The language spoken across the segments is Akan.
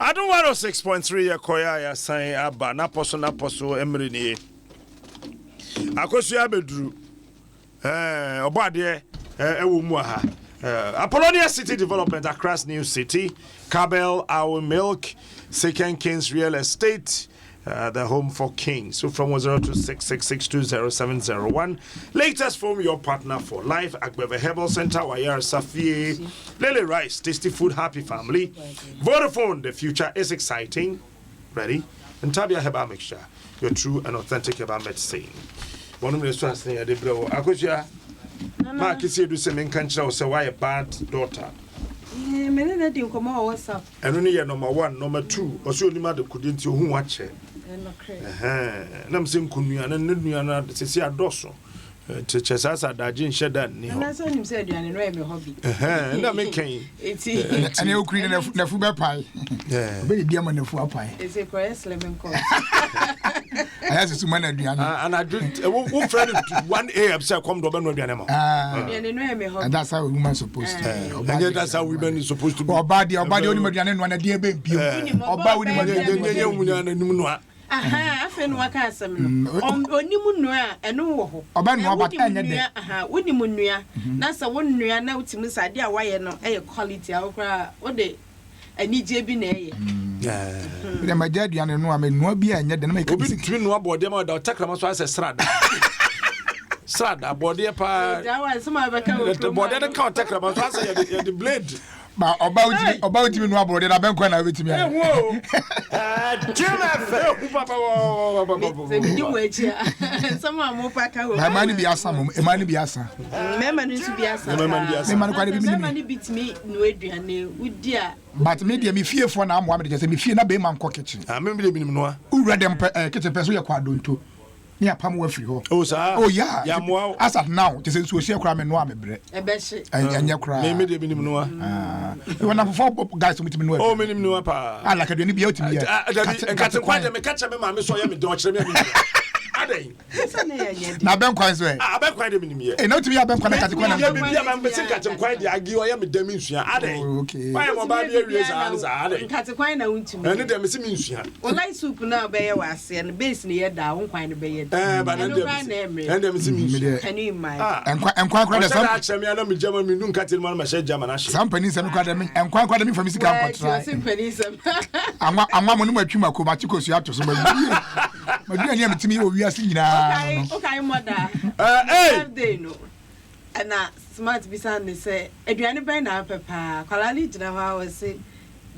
Adom 106.3 Yakoya ya sign aba na poso emre ni. Akosu abedru. Obade ewo mu aha. Apollonia City Development across New City, Cabell, Our Milk, Second Kings Real Estate, the home for kings. So from 0266620701. Latest from your partner for life, Agbeve Herbal Center, Wayar Safi, Lily Rice, Tasty Food, Happy Family, Vodafone, the future is exciting. Ready? And Tabia Herbal Mixture, your true and authentic herbal medicine. One of the restaurants near the blow. Akosia. Mark is here to say, "Menkancha or say why a bad daughter." Many that you come out WhatsApp. And only number 1, number 2, or so you mother couldn't you who watch it. I'm saying, Kunya and Nuana, Cecilia Dosso. Chesasa Dajin Shedan. And that's what you said, you are a hobby. And I'm making it's a new queen of the food pie. Very dear man of food pie. It's a press lemon call. I have to manage and I did one friend 1 upset come to Benodianemo. And that's how a woman supposed to. And that's how women is supposed to be. Or body only Modian one a dear baby. Or Bowie Modian. Aha, afen waka asem no. Onimu nua eno wo ho. Oba no ba tanya de. Aha, wonimu nua. Na sa won nua na utimi sade a waye no eye quality a wokra wo de anije bi na eye. Le majadi ane no amenua bi anya de na make obi twi no abode ma da takrama so ase srada. Srada abode pa. Da wa so ma beka wo. The bode de ka takrama so ase the blade. Ba oba utimi no abode na ben kwa na wetimi ya. Papa di wechi sama mo paka ho. Mani bi asa mo, mani bi asa. Mema no su bi asa. Mema kwa de bi mi. Mema ni bitimi no aduane wudi a. But me dia me fiefo na amo amede me fie na be man ko kitchen. Me bi binim no a. Ura dem kitchen person ye kwa donto. Me apam wa free ho. Oh sir. Oh yeah. Ya mo as at now, just so share kra me no amebre. Ebe hye. Anya kra. Me dia binim no a. We na for guys with me no. Oh me nim no a pa. Ah like aduane bi outimi ya. Nkate kwa de me catch me ma me so ya me don kire me. Adai. Na ben kwan so e. Ah ben kwan de me nim ye. E na outimi ya ben kwan kate kwan na. Ya bi ya ma me sin catch kwan de agi o ya me dam nsua. Adai. Okay. Why mo ba de wie sa adai. Nkate kwan na untimi. Ene de me sin nsua. Olai soup na be ye wase no base ne ye da won kwan ne be ye. Ba na de. Ene me sin nsua. Can you imagine? Enkwan kwa de sam. Sa achemi ana me jama me nun kate ma she jama na she. Sam pani sam kwa de me enkwan kwa de me famisi kan kontra. Sam pani sam. Anwa mo no matwuma ko ma chikosu ato so ma. Ma dua ne metimi wo wiase nyina. Okay mother. Day no. Ana smart bisan ne say aduane ben na papa. Kwalali gina ho wa say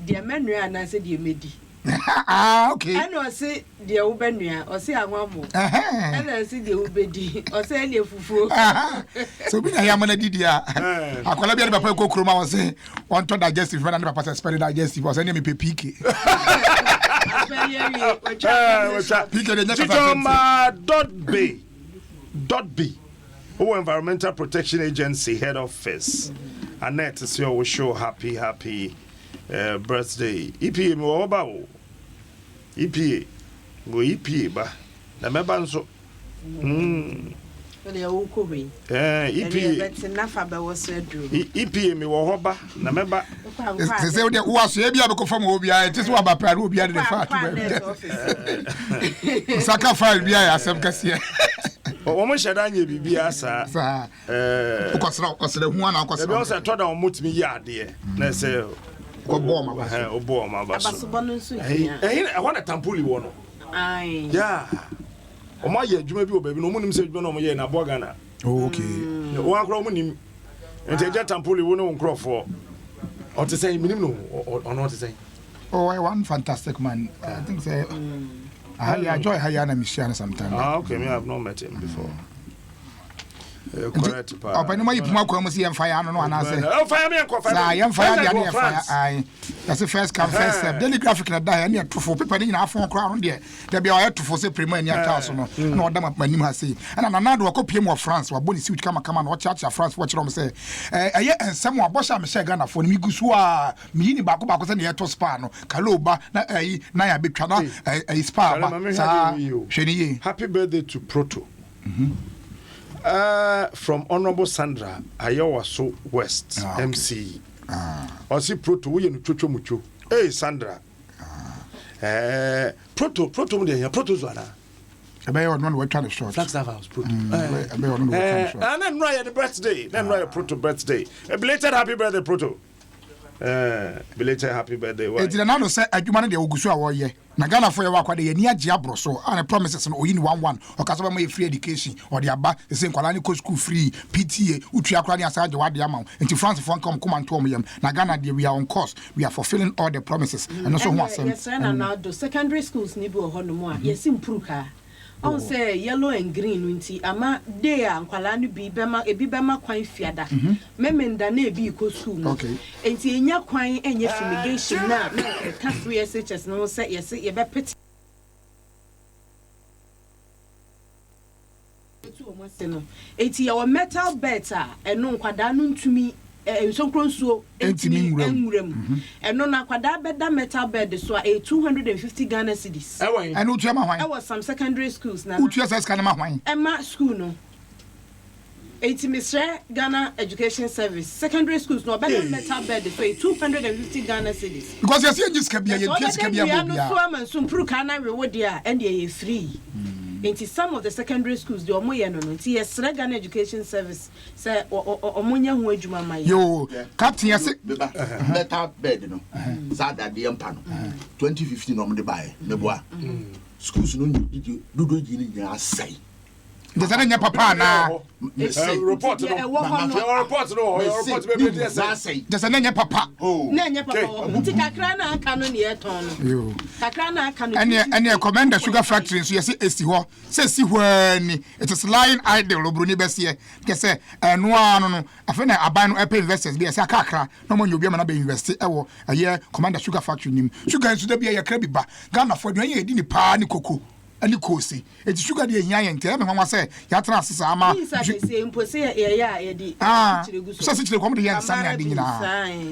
dia menua na say dia medi. Ah okay. Ana o say dia wo benua, o say anwa mo. Ana say dia wo bedi, o say ele fufuo. So bi na ya mana didi a. Akwala bia de papa ko kroma wo say on to digestive na papa say spell digestive, o say me pepike. .b Environmental Protection Agency Head Office. Annette is your show happy birthday. EPA mo oba o. EPA ba. Na meba nso. EPA me wo hoba na meba. Say we so e bia be ko fam obi a it so aba pra obi a de fa to. Saka file bia ya asem kase. O mo sheda anya bibia sa. Ukosra hu ana ukosra. E be o se to da o mutimi ya ade na se ko bo ma ba. O bo ma ba so. Abaso no nso hia. I want a tampoli wo no. Ai. Yeah. O ma ye adwuma bi o baabi no mo nim se adwuma no mo ye na Bogana. Okay. O akro mo nim. Ente je tampoli wo no nkrofo. O te say minim no or not to say. Oh, one fantastic man. I think say I enjoy Hayana Michiana sometimes. Ah, okay, me I have not met him before. Correct. Opa no mai puma ko musi em fire no ana say. Oh, fire me ko fire. Sa em fire dia na fire. Ai. That's the first come first serve. Daily graphic na die na tofo paper ni na afon kra no de. Da bia o ya tofo say premier ni ata so no. Na oda manim ha say. Ana na do ko piem of France wa boni suit kama na cha France watch rom say. Eye ensem wa bosha me share Ghana for mi gusu a mi ni ba ko say na to spa no. Kaloba na na ya betwa na spa ba. Sa hweniye. Happy birthday to Proto. From Honorable Sandra Ayawaso West, MC. Osi Proto we no chocho mucho. Hey Sandra. Proto mu de protozoana. Ebe on one we try to short. Flagstaff House proto. Ebe on we try to short. And then right the birthday. Then right proto birthday. A belated happy birthday proto. Belated happy birthday. E ti na no say adwuma no de ogusu a wo ye. Na Ghana for ye wa kwade ye ni age abro so and promises no oyin 11 o ka so ba free education or the aba the same kwala ni ko school free PTA utu akra ni asaje wa de ama nti France for come and to yam na Ghana de we are on course we are fulfilling all the promises and also who asem yes na na do secondary schools ni bi ho no mo a yes improve ka on say yellow and green nti ama day a kwala ni bi bema kwan fiada memenda na ebi ko school no nti enya kwan enye fumigation na ka free SHS no say yes ye be pet enti your metal beds a eno nkwada no ntumi ensonkronsuo entimi nwuram eno na kwada beda metal bed so a 250 Ghana cedis and utu ma hwan was some secondary schools na utu SS kan ma hwan ema school no enti Mr. Ghana Education Service secondary schools no beda metal bed so a 250 Ghana cedis because you see just kabia you just kabia bobia so am so mpru kana reward ya and ye free into some of the secondary schools the omoye no nti yes Ghana Education Service say omonya ho adwuma mai yo captain yes metal bed no sada de empa no 2015 no mo de bae me boa schools no dudu ji ni nya asai de sana nya papa na report no report be be asai de sana nya papa na nya papa nti kakra na aka no ne eton no kakra na aka no any commander sugar factory so yes esi ho say si hwani it is lying idle obroni besie ke say eno anu no afa na aban no epe investors be say akakra no mo nyobia na be invest ewo aye commander sugar factory nim sugar nso da bia ye kra bi ba Ghana for dwan ye di ni pa ni koko ani kosi eti sugar de hia ye ntia me hwa say ya tra asesa ama say impose ye ya ye di so se chire kom de ye nsan ya di nyina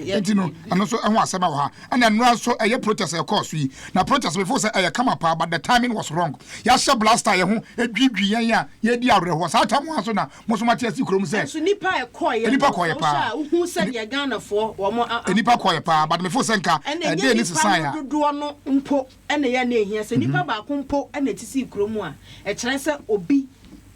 enti no ano so ehwo asema wo ha ana no so eye protest e course yi na protest before say eye come up but the timing was wrong ya sha blaster ye ho edwidwi yen ya ye di awre ho sa tamu aso na mo so mate asi krom say so nipa e koye pa hu say ye Ghana for wo mo nipa koye pa but before say nka dey ni sisan ya dodo no mpo ene ya na ehia say nipa ba ko mpo ene tisi kromu a e kire se obi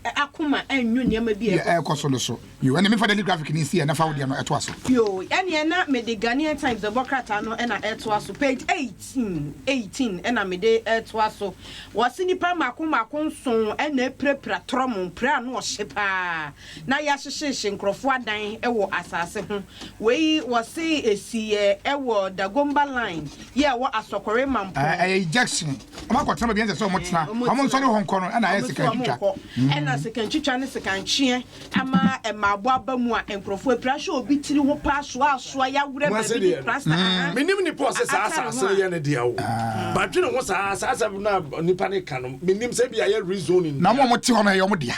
akoma enyu niam bi e koso no so you ene me for the graphic ni see na fa wodi no eto aso yo ene na me de Ghanaian Times the Bokrata no ena eto aso page 18 ena me de eto aso wasi nipa makoma nson ena prepra trom pra no hyepa na ya hyehye nkrofo adan ewo asase ho wei wasi esi ewo Dagomba line ye wo asokore mampo ejection amakwatra bi ense so mo tena amo nso ne honko no ena ayesika twitwa ena sekan twitwa ne sekan twe ama abo abamu a enkrofo apirahwe obi tiri ho pa so ya wure ba bi plasta menim ni po se sa ye ne dia wo ba dwene ho sa na nipa ne ka no menim se bia ye rezoning na mo te ho na ye mo dia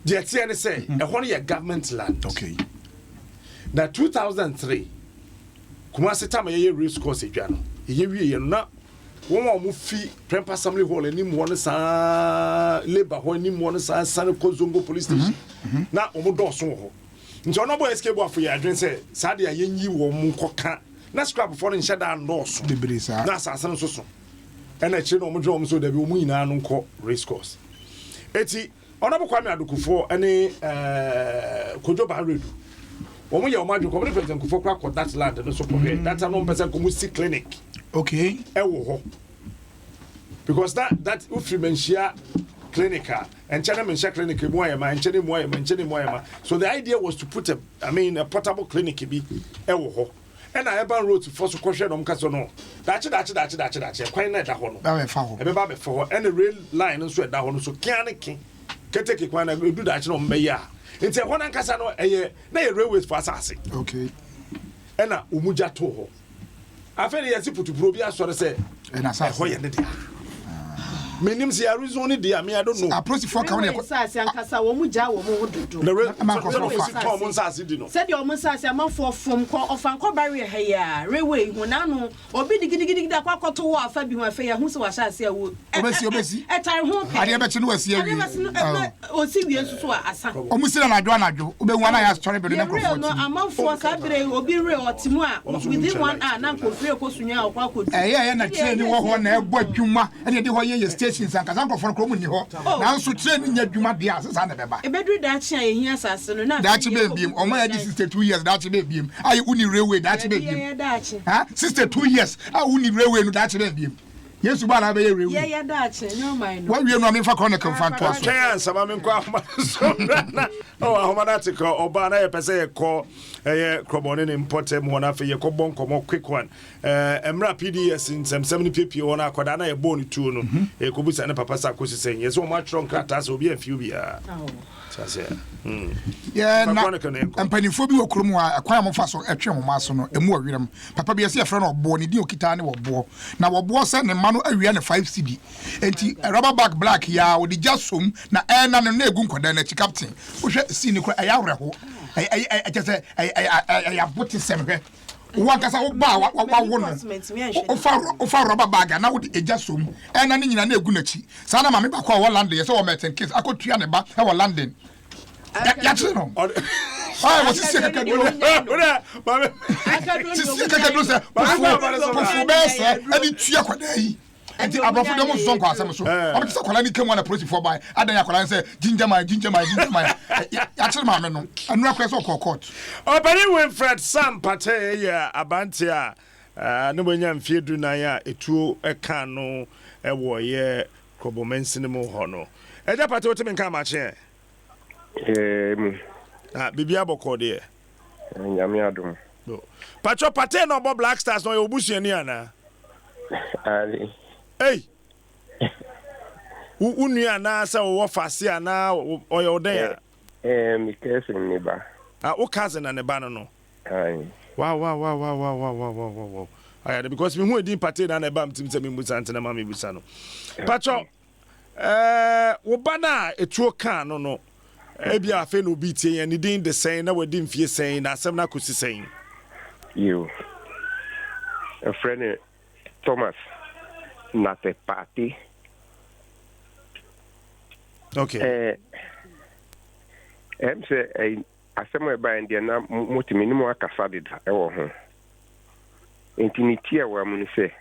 je tie ne se e ho ne ye government land okay na 2003 kuma se tama ye race course edwa no ye wie ye na won mo fi Prempa Assembly Hall ni mo ne sa labor ho ni mo ne sa Sane Kozongo police station na o mo do so ho nti ono boy escape afọ ya adwen se sa de ayenyi wo mo koka na scrap for no nhyeda ndo so debrisa na asase no so ena chi no mo dwo mo so da bi o mu nyina no nko race course eti ono bo kwame adokufo ene kojo ba redu o mo ye o ma dwo ko mo president kufo kwa that land no so ko that no person ko mu si clinic okay ewo ho because that ufrimenshia clinical and Chinamanshia clinic moyama so the idea was to put a portable clinic be ewo ho and I ever wrote for so question on kaso no dachi kwai na da ho no be ba be for and the rail line nso da ho no so kianiki keteke kwan na do dachi no mbe ya nti ho na nkasa no eye na ye railways for asase okay and na umuja to ho afere yesi putupuro bi asore se na sa ho ye ne dia Menim si reason ni dia me I don't know. Approach for ka won sase ankasa wo mu ja wo mu dodo. The reason sase di no. Said your mun sase amanfo fom ko ofanko barrier ha ya. Rewe hunanu obi digidi da kwakoto wo afa bi hu afa ya hu se wa sase awo. Obesi. Etan hu pe. Ade be chi no wasi awi. O si wi ensusu asa. Omusira na adwo obe hu na ya story be na comfort. No amanfo sabire obi re otimu a within 1 hour na kofie kosunya akwa kodu. Na train wo ho na ebo adwuma ene de ho ye stations anka nkofo ko mu ni ho. Na nso train nya adwuma de asesa na beba. Ebedru da chi ehia asase no na. Da chi be biem. Omo ya di 62 years da chi be biem. Ayi uni railway da chi be biem. Ha 62 years. Uni railway no da chi be biem. Yesu ba na be railway. Yeah da chi no mind. Wa wie no me fa chronicle fan to aso. Kan sama me kwa ahoma so na. Ahoma na te ko oba na ye pese ye ko krobone ne importe mo na fe ye ko bon komo quick one. Emra PDS nsem 70 pp wona akoda na ye bone tu no. E ko busa ne papa sa ko sisen. Yeso mo atron krata so obi afiu bia. Yeah, na mpanimfo bi okrom a akwan mo fa so etwe mo maso no emu awirem papa bi ese efre no obo ne di okita ne wobo na wobo se ne ma no awia ne 5 cd enti rubber back black ya odi jasom na na no na egu nkoda na chi captain wo hwe si ne ko aya wreho ayese aya boti semhwe wo kasa wo ba wa wo no ofa rubber bag na wo di ejasom na ne nyina na egu na chi sa na mame ba kwa wo land ye so wo meten case akotua ne ba e wo landing ya chino ah wo sisi kakaduro ora mame sisi kakaduro se pofu bese abi tua kwada yi enti abofo dem so nko asem so obi se kwala ni kemu na police for by adan ya kwala se ginger my ya chino mame no anu akwa so court Obani Winfred Sam Pate ya abante a no bonya mfie du na ya etuo eka no ewo ye kobomensin mu ho no eja Pate otimi nka ma che bibia boko de nyame adom Pacho Pate no bo Black Stars no ye obusuani ana ali hey unua na sa wo fase ana oye oden ya mi cousin ni ba o cousin na ne ba no ai wow because me hu edin Pate na ne ba mtim se me musa ntena ma me busa no Pacho wo ba na etuo kan no ebia afa no bi tie yan ni din de sen na wadi mfie sen na asem na kosi sen you a friend Thomas not a party okay say asem e ba ndi na motimi ni mo akasa de da e wo ho intimity wa mu ni se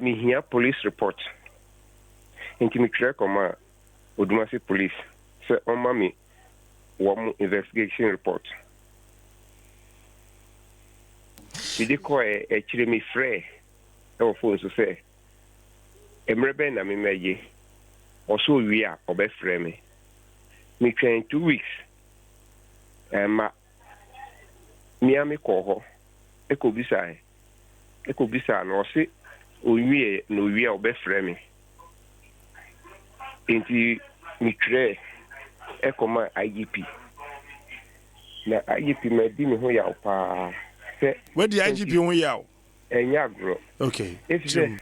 me here police report intimate koma Odumasi police say on mami one investigation report did ko e chire me frɛ e phone so say emrebe na me meje oso wi a obefrɛ me train 2 weeks ma miami ko ho ekobisa no se owie no wi a obefrɛ me enti mi tire ekoma IGP na IGP me di me ho ya pa se where the IGP ho ya enya agro okay it's the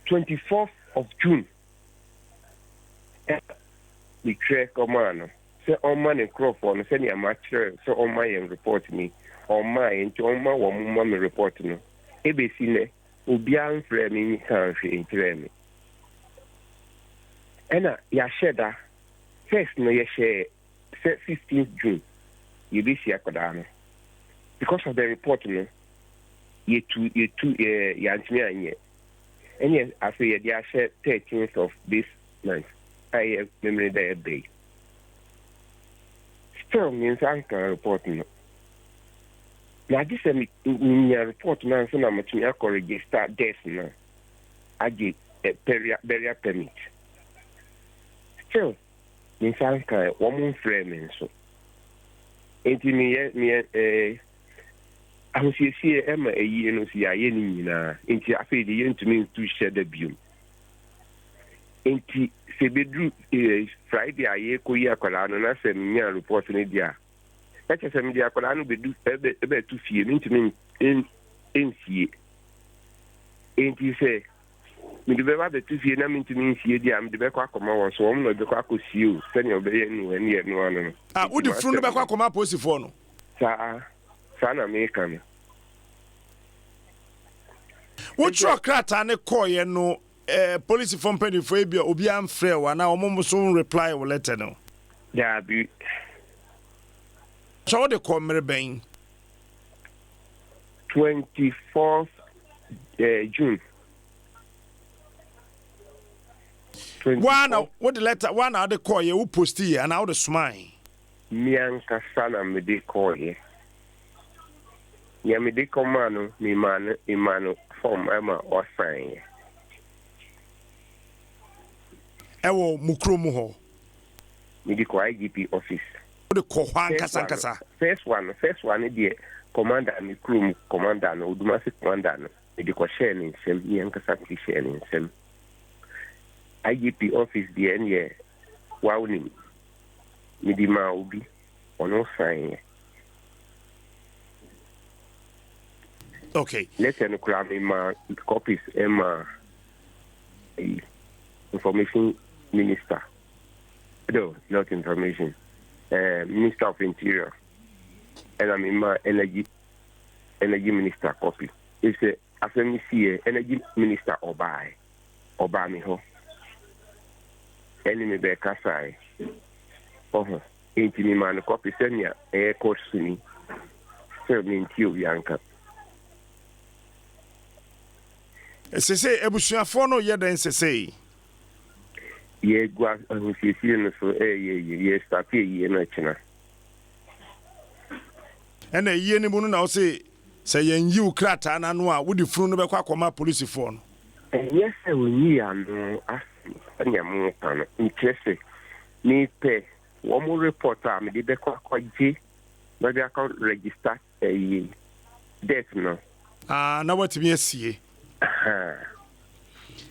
24th of June mi tire koma no se on man and Crawford no se ni amateur so on my report me on my enti on ma wo mo me report no ebesi ne obi an frɛ me ni kan hwe ntire me ena ya sheda first no ya share 15th June you be see akoda no because of the report no ye antimi anye enya aso ye dia share 13th of this month I memory day still means anka report no na this me report na so na matumi akọ register death no age burial permit still in Sanka, woman frame so. Enti me I was see Emma a year no see a yenina, enti I feel the yen to me to share the beam. Enti se bedru Friday a ye ko ya kola no na se me report ni dia. That is me dia kola no bedu ebe to fie me enti me ensie. Enti say me the beba the two na me ntimi nsie dia me the be kwa akoma won so won no be kwa akosie o sene obeye ni we ne no ano ah wo di funu no be kwa akoma posifo no sa na me kan wo tro krata ne koye no police from penny for ebia obi am frɛ wa na omo so reply wo letter no ya bi so de ko mere ben 24th June. What the letter? One out the call you post here and out the smile. Mianka sana me de call here. Ya me de command me man imano form Emma or sign. Ewo mukromu ho. Me de call IGP office. The call kasa. First one the commander me crew commander no Odumasi commander no. Me de call share in sem mianka sa share in sem. IGP office the end wawni midima obi ono sign. Okay. Let's no cram in my copies information minister. No, not information. Minister of Interior. And I'm in my energy minister copy. It's a FMC energy minister Oba me ho. Enemy be kasai inti mi man copy senya coach suni so me ntio yanka say ebusuafo no ye den say ye gwa ahusisi no so ye start ye na china ena ye ni mu no na o say yen yi ukrata na no a wo di funu no be kwa akoma police fo no yes we anu anyamu kan interest me pay one more reporter me dey kwa kwaji na dey account register death no na what me asie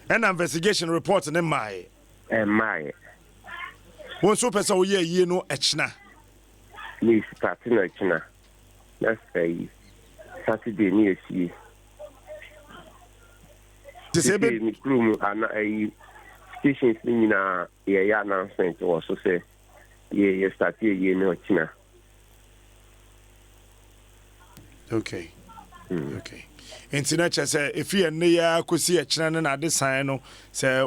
an investigation report in my one so person ye no echna me start na echna let's say Saturday ni asie disable me crew ana stations na ya announcement was so say ye start ye no china. Okay. Okay. Internet say if you ne ya kosi e china na de sign no say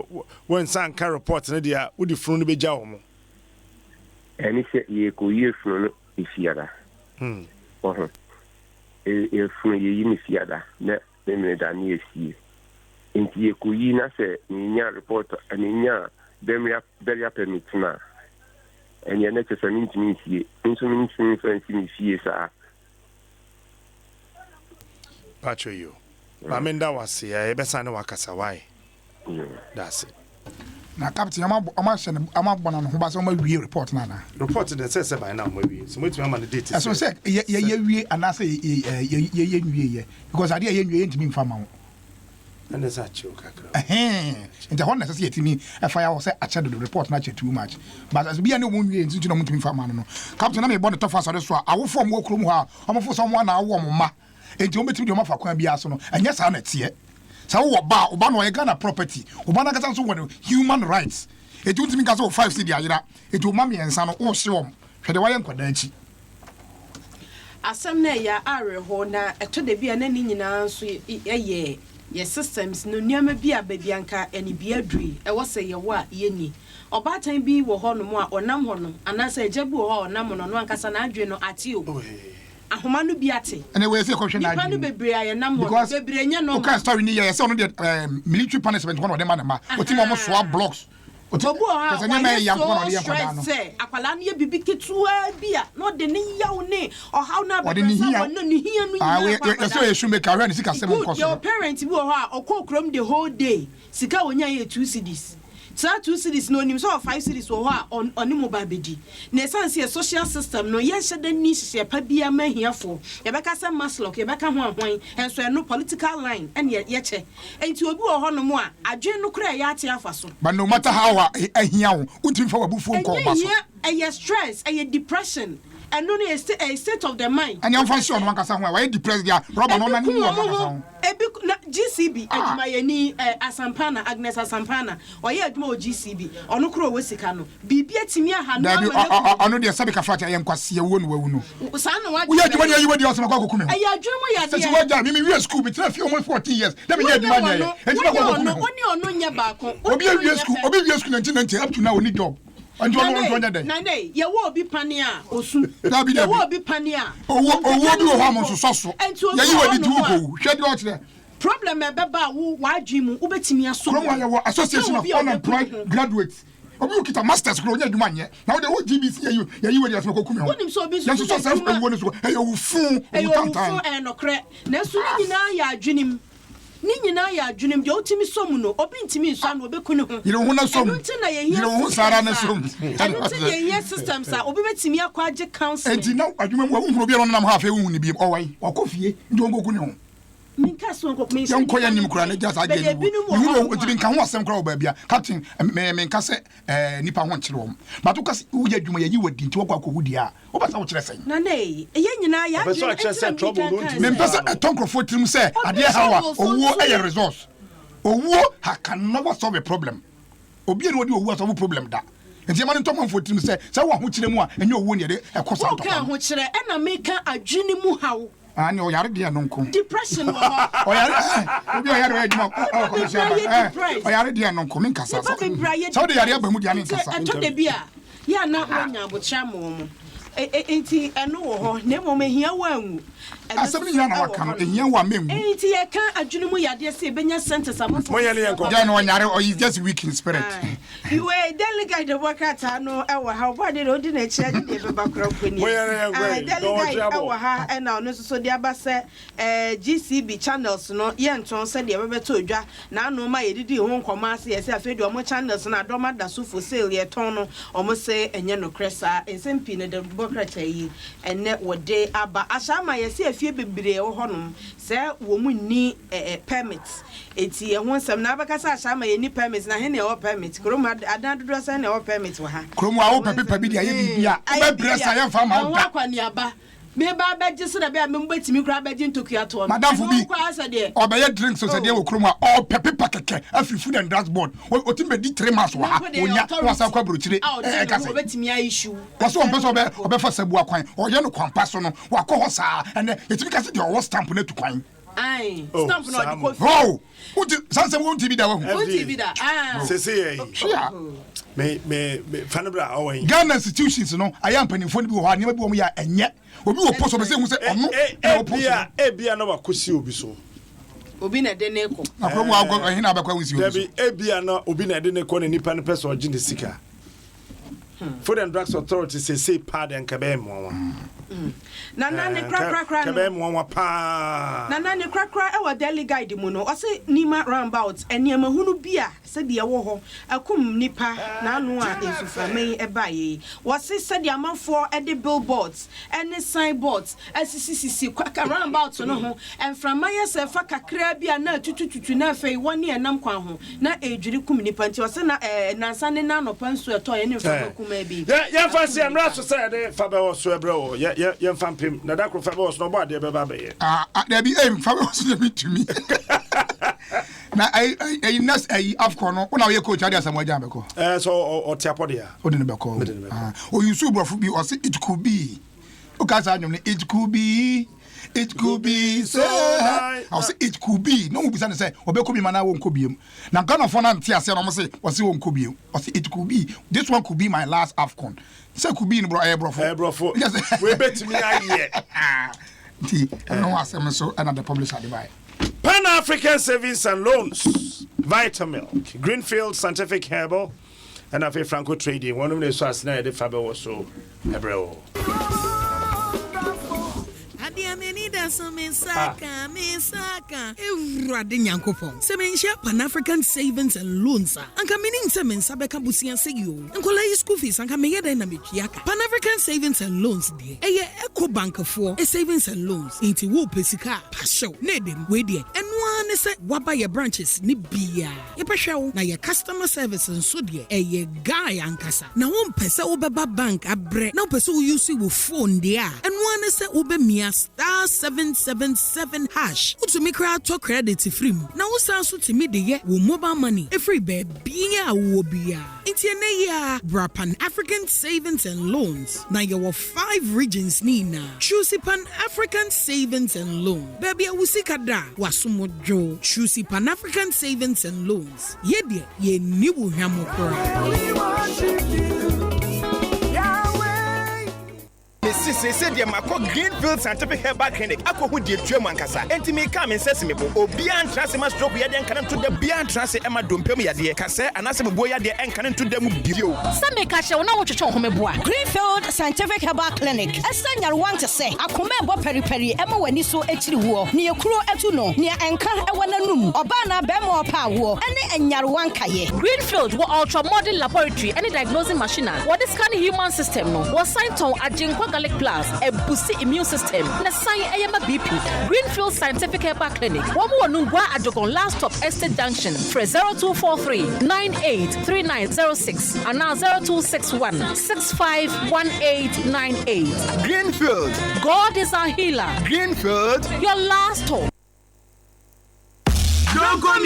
when san ka report na dia wo di funu be ja wo mo. Eni say ye ko ye funu ifiada. E funu ye yimi fiada na me da ni esi. Inti ye ko yi na se nya report anya beria permit na enye na chese minti minti fie sa patcho you amenda wase e be san wakasa why that's it na captain amabona no ho ba so ma wie report na report the say by now ma wie so wetu ama the date so say ye wie anase ye wie because ade ye wie ntimi mfa ma wo and there's a choke nti ho na say yetimi efa ya wo say acha the report na che too much but as be any one wie nti no mutimi mfa ma no captain na me born the tough so so awofo mo okrom ho a omofo so mo na awo mo ma enti o metimi de ma fa kwan bia so no enya sa na tie sa wo ba no ye Ghana property oba na kasa so wo human rights enti utimi kasa wo 5 cedi ayira enti o ma me ensa no wo hye wo hwede wa ye nkwadan achi asem na ya are ho na eto de bia na ni nyina so ye systems no niam bia babianka eni bia dui e wo se ye wo a ye ni obatan bi wo ho no mo a onam ho no anasa ejabu ho onam no no ankasa na adwe no ati o ahoma no bi ate ene we say question na adwe no bebre aye nam ho bebre nya no okay story ni ye say no the military punishment one of them ma otimo mo so blocks obu ha say akwala na ye bibi ketua bia no de ne yaw ne o how na be say won ne hia no nya so ye should ka hwe sika sem nkoso your parents bi ho a okokrom the whole day sika wonya ye 2 cedis sa 2 cities no nim so 5 cities wo ha on mobile bedi na essence social system no ye hyeda ni hye pa bia mahiafo ye beka say maslock ye beka ho ahwan enso no political line en ye che enti obi wo ho no mo a adwen no kura ye ate afa so but no matter how ahia wo utim fa wabufu nko ba so ye stress ye depression and no a state of the mind and your function one kasa ho why depressed dia rubber no na ni GCB adwumayeni Asampana Agnes Asampana oye adwuma o GCB ono kro we sika no bibia timi aha no ono de sabe ka fata ye nkwase wo no wawu no sa no wa wo ye adwuma ye wodi osema kwa kokume ayi adwuma ya de se wo ja mi we school bi tra fi almost 14 years let me ye adwuma ye enti kwa kokume oni ono nya ba ko obi we school 1990 up to now oni job and you want to na dey ye wo obi pane a osu ye wo obi pane a owo bi wo ha mo so ye yi wadi tu ko hwede o kire problem e beba wo wadwimu wo betimi aso from your association of unemployed graduates obi o kita masters kro nya adwuma nye na wo de wo GBC ye yi wadi asema kokumi ho wonim so obi so so self wo ne so e yo fu tantan e no kre na so ni nyina ya adwenim ni nyina ya adwenem de otimi som no obi ntimi nso na obekunu ho yire ho na som yire ho sara na som enti ye yes systems a obi betimi akwa age council enti na adwuma mu wo obi no nam ha fe wo ni bi owai wakofie ndi ongoku ne ho minka so nkop me yanko ya nim kura na just age ni wo ntimi nka ho asem kura oba bia captain me nka se nipa ho nkire wo but wo kasi wo ya adwuma ye wadi nti wo kwa wudi a wo basa wo kire sen na nei ye nyina ya me mpesa tonkrofo tirim se ade hawa owo eye resource owo ha can never solve a problem obi ni wodi owo solve problem da nti ma nto manfo tirim se wo ho kire mu a enye owo ne de ekosa to ka ho kire e na meka adwene mu hawo ani o yare de no nko depression wo o yare obi o yare adwuma o yare de no nko min kasa so de yare aba mu de ani kasa ento de bia ya na wonya abotra mo enti eno wo ho na mo mehia wangu asabni ya na waka no ehia wa memu enti ye kan adwene mu yade se benya sentence amofo mo yale yanko ya no nyare o is just weak in spirit we delegate the worker no e wa ha body no di na chia de be bakra kwani mo yale yanko delegate e wa ha e na ono so de abase GCB channels no ye nton se de be to odwa na anu ma ye didi ho nkoma ase ye se afedi omo channels na adoma da so for sale ye ton no omo se enye no kresa SMP ne de bakra chayi enne wode aba ashama ye se afie bebre wo honom se wo mu ni permit eti ho nsem na abakasa ashama ye ni permit na he ne wo permit kroma adan dodo se ne wo permit wo ha kromo a wo pepe bi dia ye bibia be bresa ye fa ma wo da kwani aba me ba ba gise na be me mbetimi kura ba gin tokia to madam fu bi obeye drinks so se dia wo kromo a all pepe pakeke afi food and drugs board o timbe di 3 months wo ha onya wasa kwa brochire ka se obetimi a issue waso on person obe fa sabu akwan o ye no kwampa so no wakọ saa ene etimi ka se dia wo stamp na tu kwan ai stamp no di kofi oh uti sanse wo ntibi da wo ntibi da sese ye me fanabra awon Ghana institutions no aya mpanimfo ni bi wo ha ne bi wo ya enye obi wo poso be se hu se ono ebia na wakosi obi so obi na de ne ko na promo agwo hin na abakwa wusi obi debi ebia na obi na de ne ko ne nipa ne person ogin de sika Food and Drugs Authority say pad and kabem one. Nana ne kra kabem one pa. Nana ne kra e wa daily guide mu no. O se nima roundabout eniema hunu bia se de wo ho akum nipa na anu a esufame e baye. Wo se de amanfo e de billboards ene signboards asisisi roundabout no ho enframaye se fa kakra bia na tutututu na afei woni enam kwan ho na ejuri kum nipa nti o se na nansa ne na no pansu eto ye ne fa ya fancy amra so say de fa be wo so ebro ya fampim na da kro fa be wo so no bo ade be ba be ye there be aim fa be wo so be to me na I nas afcon no na we coach ade asamu aja be ko so o tiapode ya o de ne be ko o yusu brofu bi o say it could be o ka sa anyum ne it could be so I say it could be no mu bisa ne say obeko bi mana won ko biem na Ghana for na ntia se no mo say o say won ko biem o say it could be this one could be my last AFCON say could be bro brofo we bet me aye ti no asem so and the publisher dey buy Pan African Savings and Loans Vitamilk Greenfield Scientific Herbal and Afi Franco Trading one of the so as na dey fa be wo so ebro Misaka. Everade Nyankopon. Semensha Pan African Savings and Loans. Anka meaning semensa beka busia seyo. Ankola school fees anka meye da na metuaka. Pan African Savings and Loans de. Eye Eco Bank for savings and loans. Inti wo pesika pasho. Nedem we de. Enwa ne se waba ye branches ni bia. Ye pehwe na ye customer service nso de. Eye guy ankasa. Na wo mpese wo beba bank abre. Na wo pese wo use wo phone de a. Enwa one se ube mia *777# utumi kra to credit free mu na usan so timi de ye wo mobile money every baby a wo bia ntiene ya bra Pan African Savings and Loans na your 5 regions nina choose Pan African Savings and Loans baby a wusika da wasumodwo choose Pan African Savings and Loans ye de ye ni wo hwamo kra Say dear Mako Greenfield Scientific Herbal Clinic. Ako who dear German Cassa. And me come and says me, O Bian Transima stroke ya then can to the Bian Transi Emma Dumpemia dear Cassa and as a boy dear and can to them with you. Some make a show now to show home boy. Greenfield Scientific Herbal Clinic. A son you want to say, I come peri peri Emma when you so actually war near Crow Etuno near Anka Ewananum Obana Bemo Power and Yarwankaye. Greenfield were ultra modern laboratory any diagnosing machine. What is kind of human system no was signed on a Jinko Gallic Plus a boosty immune system. Na sign AMA BP. Greenfield Scientific Herbal Clinic. One more Nungwa Ajogon last stop Estate Junction. For 0243 983906 and now 0261 651898. Greenfield. God is our healer. Greenfield. Your last hope. Don't go